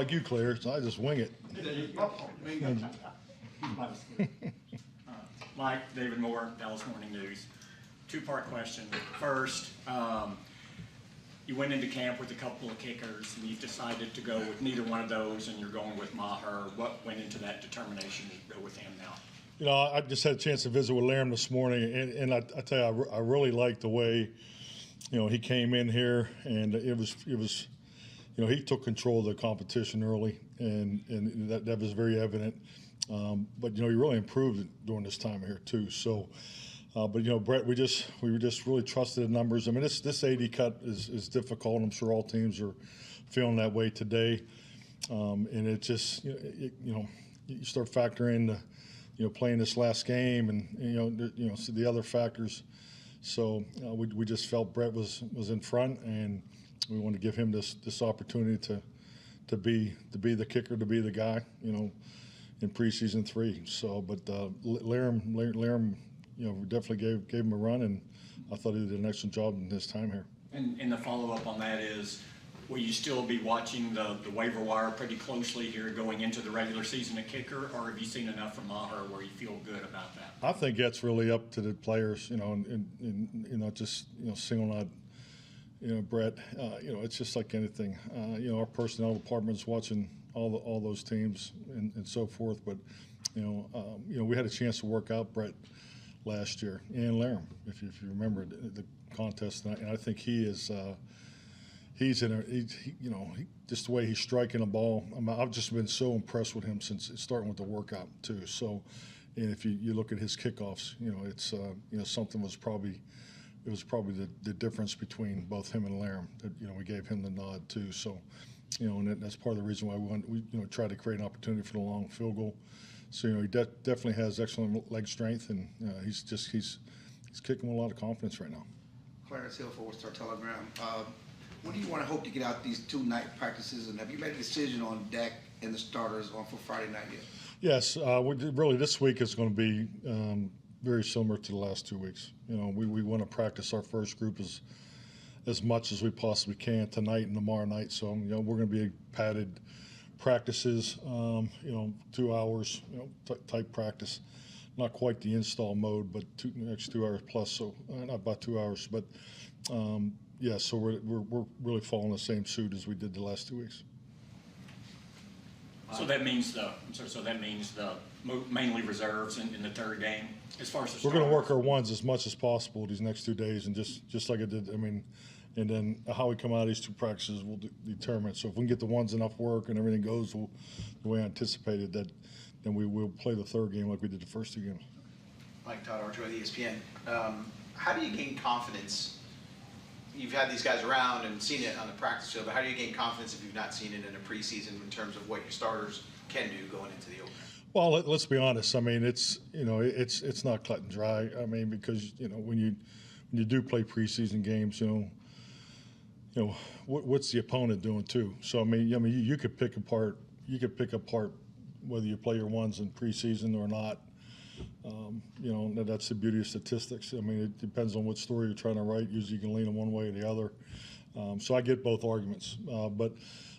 like you, Claire, so I just wing it. Mike, David Moore, Dallas Morning News. Two-part question. First, you went into camp with a couple of kickers, and you've decided to go with neither one of those, and you're going with Maher. What went into that determination to go with him now? You know, I just had a chance to visit with Laram this morning, and I tell you, I really liked the way, you know, he came in here, and it was, you know, he took control of the competition early, and that was very evident. But you know, he really improved it during this time here too. So, but you know, Brett, we were just really trusted the numbers. I mean, this 80 cut is difficult. I'm sure all teams are feeling that way today, and it just you know you start factoring the, you know, playing this last game and you know so the other factors. So we just felt Brett was in front, and we wanted to give him this opportunity to be the kicker, to be the guy, you know, in preseason 3. So, but Laram, you know, definitely gave him a run, and I thought he did an excellent job in his time here. And the follow-up on that is, will you still be watching the waiver wire pretty closely here going into the regular season at kicker, or have you seen enough from Maher where you feel good about that? I think that's really up to the players, you know, and you know, just, you know, single out, you know, Brett. You know, it's just like anything. You know, our personnel department's watching all those teams and so forth. But you know, we had a chance to work out Brett last year and Laram, if you remember the contest, and I think he is. He's you know, just the way he's striking the ball. I mean, I've just been so impressed with him since starting with the workout too. So, and if you look at his kickoffs, you know, it's you know, something was probably. It was probably the difference between both him and Laram. That, you know, we gave him the nod too. So, you know, and that's part of the reason why we you know, tried to create an opportunity for the long field goal. So, you know, he definitely has excellent leg strength, and he's kicking with a lot of confidence right now. Clarence Hill for Star Telegram. When do you want to hope to get out these 2 night practices, and have you made a decision on Dak and the starters for Friday night yet? Yes, really this week is going to be very similar to the last 2 weeks. You know, we want to practice our first group as much as we possibly can tonight and tomorrow night. So, you know, we're going to be padded practices, you know, 2 hours, you know, type practice. Not quite the install mode, but next 2 hours plus. So not about 2 hours, but yeah. So we're really following the same suit as we did the last 2 weeks. So that means the mainly reserves in the third game. As far as the we're going to work our ones as much as possible these next 2 days, and just like I did. I mean, and then how we come out of these 2 practices will determine. So if we can get the ones enough work and everything goes the way I anticipated, that then we will play the third game like we did the first 2 games. Mike Todd, Archer with ESPN. How do you gain confidence? You've had these guys around and seen it on the practice field, but how do you gain confidence if you've not seen it in a preseason in terms of what your starters can do going into the opener? Well, let's be honest. I mean, it's, you know, it's not cut and dry. I mean, because, you know, when you do play preseason games, you know what's the opponent doing too. So I mean you could pick apart whether you play your ones in preseason or not. You know, that's the beauty of statistics. I mean, it depends on what story you're trying to write. Usually you can lean in one way or the other. So I get both arguments. But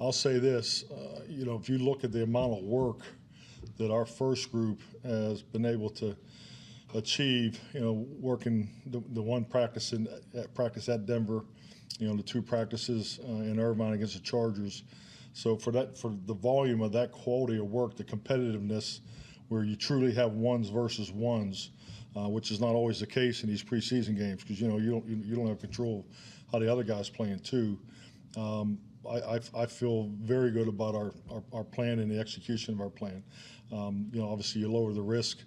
I'll say this, you know, if you look at the amount of work that our first group has been able to achieve, you know, working the one practice at Denver, you know, the 2 practices in Irvine against the Chargers. So for the volume of that quality of work, the competitiveness, where you truly have ones versus ones, which is not always the case in these preseason games, because you know you don't have control of how the other guy's playing too. I feel very good about our plan and the execution of our plan. You know, obviously you lower the risk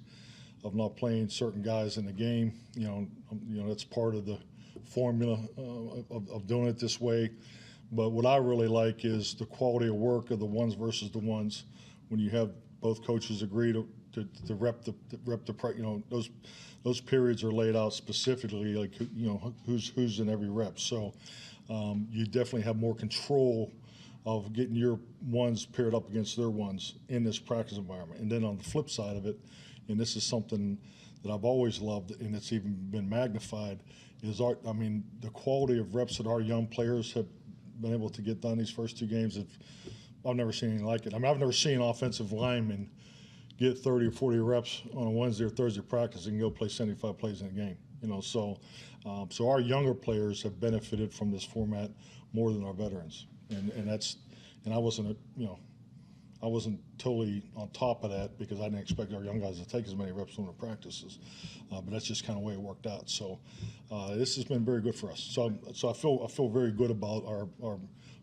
of not playing certain guys in the game. You know that's part of the formula of doing it this way. But what I really like is the quality of work of the ones versus the ones. When you have both coaches agree to rep the you know, those periods are laid out specifically, like, you know, who's in every rep. So you definitely have more control of getting your ones paired up against their ones in this practice environment. And then on the flip side of it, and this is something that I've always loved, and it's even been magnified, is the quality of reps that our young players have been able to get done these first 2 games have I've never seen anything like it. I mean, I've never seen offensive linemen get 30 or 40 reps on a Wednesday or Thursday practice and go play 75 plays in a game. So our younger players have benefited from this format more than our veterans, and I wasn't totally on top of that because I didn't expect our young guys to take as many reps on the practices, but that's just kind of the way it worked out. So this has been very good for us. So I feel very good about our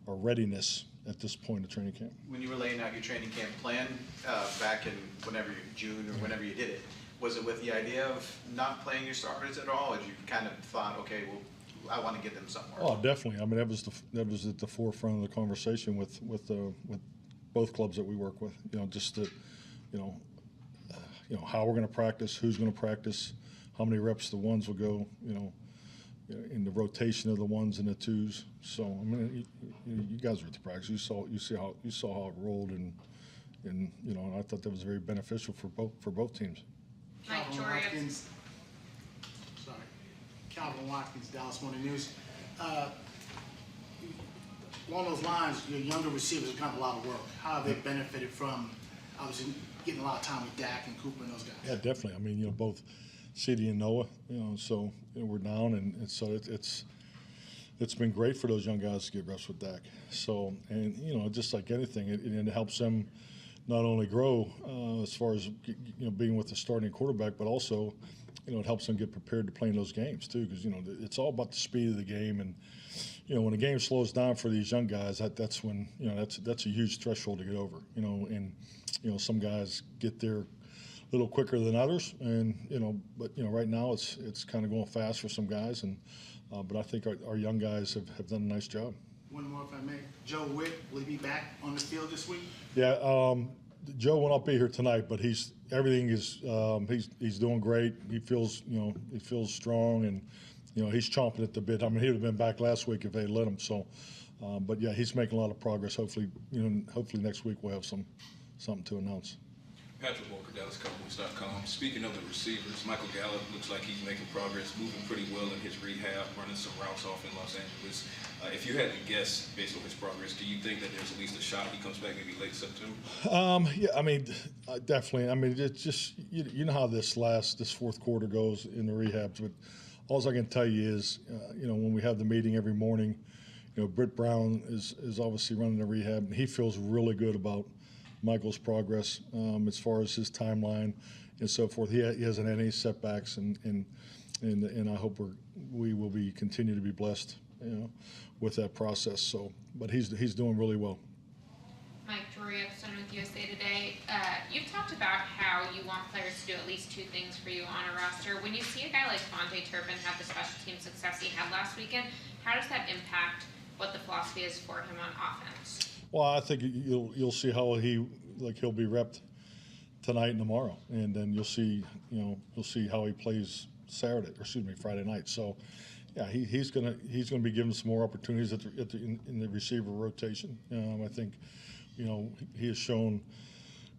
readiness at this point of training camp. When you were laying out your training camp plan back in June or whenever you did it, was it with the idea of not playing your starters at all, or did you kind of thought, okay, well, I want to get them somewhere? Oh, definitely. I mean, that was at the forefront of the conversation with both clubs that we work with. Just that, how we're going to practice, who's going to practice, how many reps the ones will go. In the rotation of the ones and the twos. So I mean, you guys were at the practice. You saw how it rolled, and I thought that was very beneficial for both teams. Calvin Watkins, Dallas Morning News. Along those lines, your younger receivers have gotten a lot of work. How have they benefited from obviously getting a lot of time with Dak and Cooper and those guys? Yeah, definitely. I mean, both CD and Noah. So we're down, and so it's been great for those young guys to get reps with Dak. So, and just like anything, it helps them not only grow as far as being with the starting quarterback, but also it helps them get prepared to play in those games too, because it's all about the speed of the game, and when the game slows down for these young guys, that's when that's a huge threshold to get over. And some guys get there a little quicker than others, and but right now it's kind of going fast for some guys, and but I think our young guys have done a nice job. One more, if I may. Joe Witt, will he be back on the field this week? Yeah, Joe will not be here tonight, but he's doing great. He feels strong, and he's chomping at the bit. I mean, he would have been back last week if they let him. So, but yeah, he's making a lot of progress. Hopefully next week we'll have something to announce. Patrick Walker, DallasCowboys.com. Speaking of the receivers, Michael Gallup looks like he's making progress, moving pretty well in his rehab, running some routes off in Los Angeles. If you had to guess based on his progress, do you think that there's at least a shot he comes back maybe late September? Yeah, I mean, definitely. I mean, it's just you know how this fourth quarter goes in the rehabs. But all I can tell you is, when we have the meeting every morning, Britt Brown is obviously running the rehab, and he feels really good about Michael's progress as far as his timeline and so forth. He hasn't had any setbacks, and I hope we will continue to be blessed, with that process. So, but he's doing really well. Mike Drury, Epson with USA Today. You've talked about how you want players to do at least two things for you on a roster. When you see a guy like Turpin have the special team success he had last weekend, how does that impact what the philosophy is for him on offense? Well, I think you'll see how he'll be repped tonight and tomorrow, and then you'll see how he plays Friday night. So, yeah, he's gonna be given some more opportunities in the receiver rotation. I think he has shown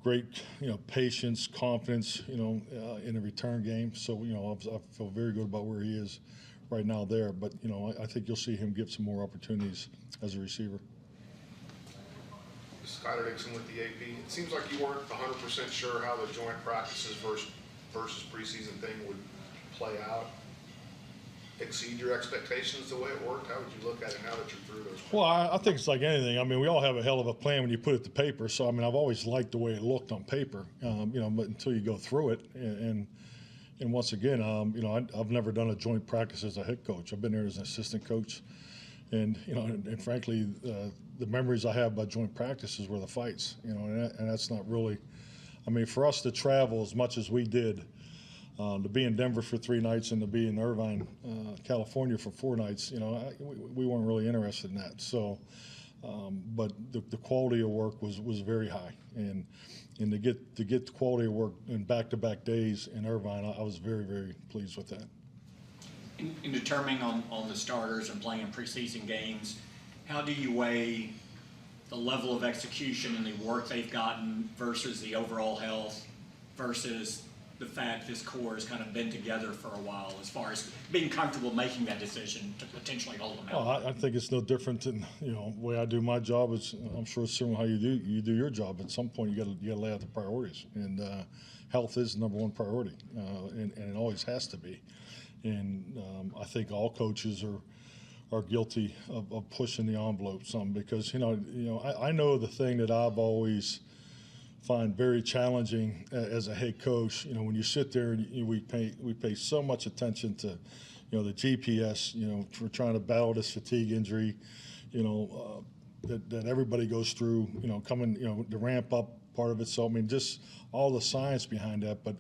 great patience, confidence in the return game. So I feel very good about where he is right now there. But I think you'll see him get some more opportunities as a receiver. Skyler Dixon with the AP. It seems like you weren't 100% sure how the joint practices versus preseason thing would play out. Exceed your expectations the way it worked? How would you look at it now that you're through those? Well, I think it's like anything. I mean, we all have a hell of a plan when you put it to paper. So, I mean, I've always liked the way it looked on paper, but until you go through it. And once again, I've never done a joint practice as a head coach. I've been there as an assistant coach. And, and frankly, the memories I have about joint practices were the fights, and that's not really, I mean, for us to travel as much as we did, to be in Denver for 3 nights and to be in Irvine, California for 4 nights, we weren't really interested in that. So, but the quality of work was very high, and to get the quality of work in back-to-back days in Irvine, I was very, very pleased with that. In determining on the starters and playing preseason games, how do you weigh the level of execution and the work they've gotten versus the overall health versus the fact this core has kind of been together for a while as far as being comfortable making that decision to potentially hold them out? Oh, I think it's no different than, the way I do my job. Is I'm sure it's similar how you do your job. At some point, you got to lay out the priorities, and health is the number one priority, and it always has to be. And I think all coaches are guilty of pushing the envelope some, because I know the thing that I've always find very challenging as a head coach. When you sit there and we pay so much attention to the GPS. We're trying to battle this fatigue injury. That everybody goes through. Coming the ramp up part of it. So I mean, just all the science behind that. But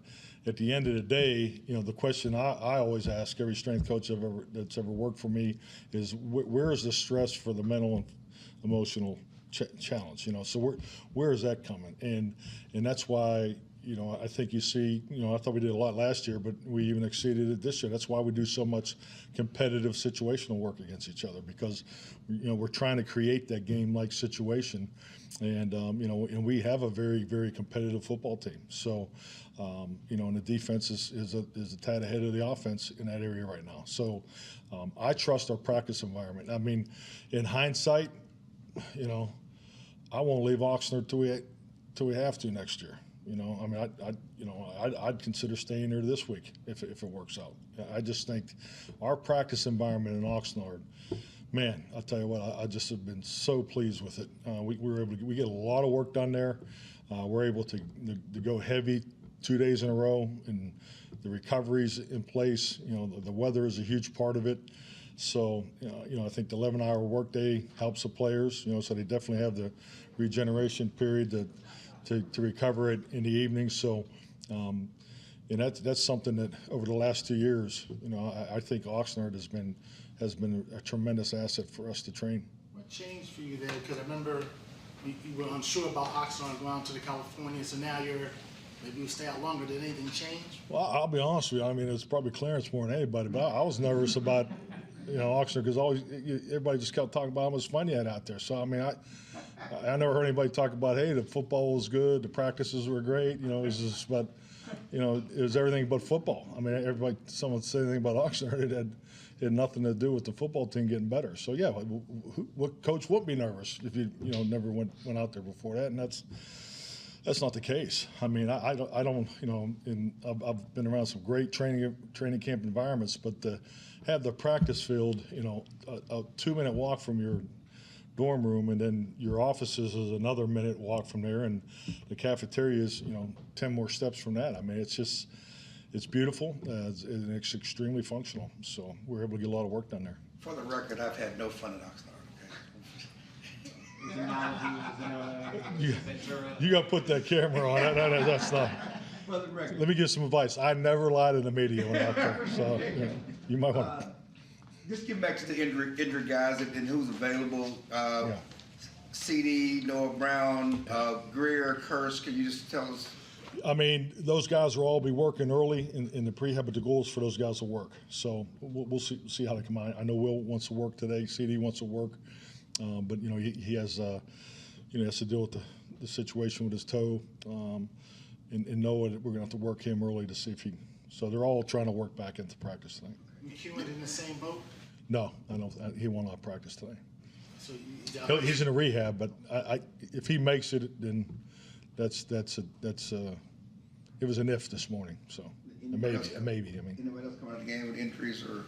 at the end of the day, the question I always ask every strength coach that's ever worked for me is where is the stress for the mental and emotional challenge? So where is that coming? And that's why I think you see, I thought we did a lot last year, but we even exceeded it this year. That's why we do so much competitive situational work against each other, because we're trying to create that game-like situation, and and we have a very, very competitive football team. So and the defense is a tad ahead of the offense in that area right now. So I trust our practice environment. I mean, in hindsight, I won't leave Oxnard till we have to next year. I mean, I'd consider staying there this week if it works out. I just think our practice environment in Oxnard, man, I'll tell you what, I just have been so pleased with it. We get a lot of work done there. We're able to go heavy 2 days in a row, and the recovery's in place. The weather is a huge part of it. So, I think the 11-hour workday helps the players, so they definitely have the regeneration period to recover it in the evening. So, and that's something that over the last 2 years, I think Oxnard has been a tremendous asset for us to train. What changed for you there? Because I remember you were unsure about Oxnard going to the California, so now maybe you stay out longer. Did anything change? Well, I'll be honest with you. I mean, it's probably Clarence more than anybody, but I was nervous about Oxnard, because everybody just kept talking about how much fun you had out there. So I mean, I never heard anybody talk about, hey, the football was good, the practices were great. It was just about, it was everything but football. I mean, someone said anything about Oxnard, it had nothing to do with the football team getting better. So yeah, what coach would be nervous if you never went out there before that? And that's not the case. I mean, I don't I've been around some great training camp environments, but to have the practice field, a 2-minute walk from your dorm room, and then your offices is another minute walk from there, and the cafeteria is 10 more steps from that. I mean, it's beautiful, and it's extremely functional. So we're able to get a lot of work done there. For the record, I've had no fun in Oxnard. You got to put that camera on. That's not. Let me give some advice. I never lied to the media when out there, so you might want to. Just get back to the injured guys and who's available. CD, Noah Brown, Greer, Kurse. Can you just tell us? I mean, those guys will all be working early in the prehab, but the goal is for those guys to work. So we'll see how they come out. I know Will wants to work today. CD wants to work, but he has has to deal with the situation with his toe, and Noah, we're gonna have to work him early to see if he. So they're all trying to work back into practice tonight. McEwen in the same boat? No, I don't. He will not practice today. So He's in a rehab, but if he makes it, then that's it was an if this morning. So a maybe. I mean, Anybody else come out of the game with injuries or?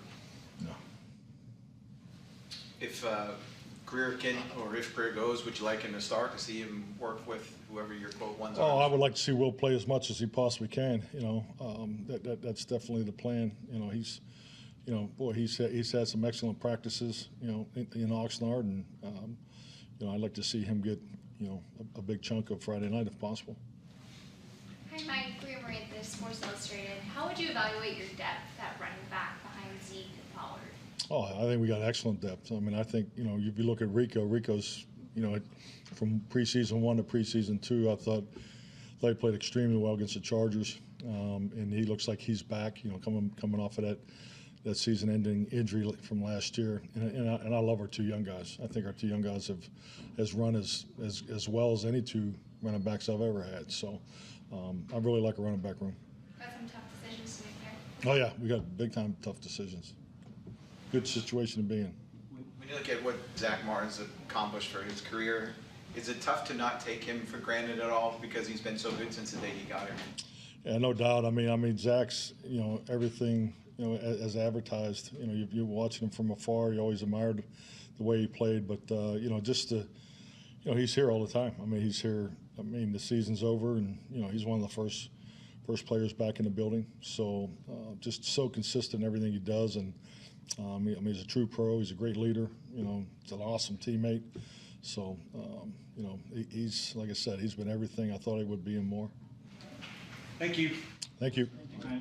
No. If Greer goes, would you like him to start to see him work with whoever your quote ones are? Oh, I would like to see Will play as much as he possibly can. That's definitely the plan. He's had some excellent practices, in Oxnard, and I'd like to see him get, a big chunk of Friday night if possible. Hi, Mike. Greer Marie at Sports Illustrated. How would you evaluate your depth at running back behind Zeke and Pollard? Oh, I think we got excellent depth. I mean, I think, if you look at Rico's, from preseason 1 to preseason 2, I thought he played extremely well against the Chargers, and he looks like he's back, coming off of that season-ending injury from last year. And I love our 2 young guys. I think our 2 young guys has run as well as any 2 running backs I've ever had. So I really like a running back room. Got some tough decisions to make here. Oh yeah, we got big time tough decisions. Good situation to be in. When you look at what Zach Martin's accomplished for his career, is it tough to not take him for granted at all because he's been so good since the day he got here? Yeah, no doubt. I mean, Zach's, everything, as advertised. You're watching him from afar. You always admired the way he played, but he's here all the time. I mean, he's here. I mean, the season's over, and he's one of the first players back in the building. So just so consistent in everything he does, and he's a true pro. He's a great leader. He's an awesome teammate. So he's, like I said, he's been everything I thought he would be and more. Thank you. Thank you. Thank you.